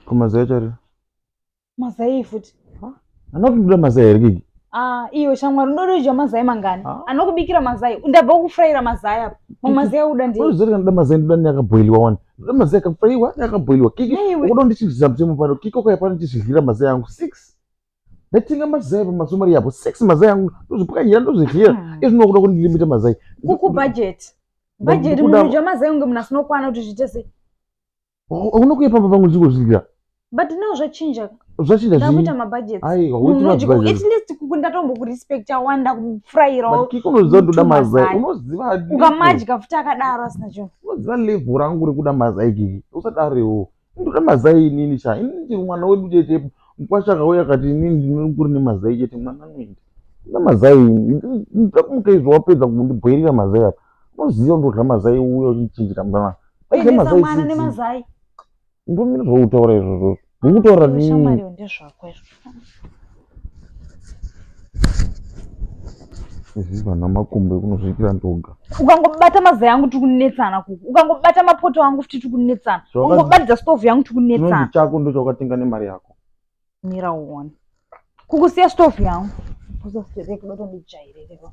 Kumazai chari. Mazai futi. Anokubuda mazai here kiki. Iyo shamwari ndododya mazai mangani. Anokubikira mazai. Ndabva kufurayira mazai apa. Mazai uda ndiye. Uzori kana mazai ndoda yakaboiliwa wani. Ndoda mazai yakafuraiwa yakaboiliwa. Kiki ukoda ndichizisa mutemo pano. Kiki okayapana ndichizvira mazai yangu 6. Ndatenga mazai pamasumari yapo 6 mazai yangu ndozvipukanyira ndozvidyira. Izvi ndinokuda kundilimita mazai. Kuku budget. Budget munodya mazai unge munhu asinokwana kuti zviite sei. Unokuya pamba pangu ndichingozvidyira. But now zvachinja. Zvachinja zvii. Ndakuita mabudget. At least kukumbokurespect wanda kufurayira. Kiki unoziva ndoda mazai. Unoziva ukamadya futi akadaro asina chinhu. Unoziva level rangu rekuda mazai kiki. Usadarewo. Ndoda mazai inini cha. Inini mwana wedu chete. Mkwasha kauya kati inini ndinokuri nemazai chete mwana wedu. Ndoda mazai. Ndamuka izvo wapedza kundibhoirira mazai apa. Unoziva ndodya mazai uye uchichinjira mwana. Mazai mwana nemazai. Ndomira zvoutaura izvozvo. Ndikutaura nini? Shamwari ndezvako izvo. Izvi vana makumbo kunozvikira ndoga. Ukangobata mazai yangu tikunetsana kuku. Ukangobata mapoto angu futi tikunetsana. Ungobatidza stove yangu tikunetsana. Chinozi chako ndo chawakatenga nemari yako. Mira uone. Kukusiya stove yangu. Kuzostereka ndotonijairira.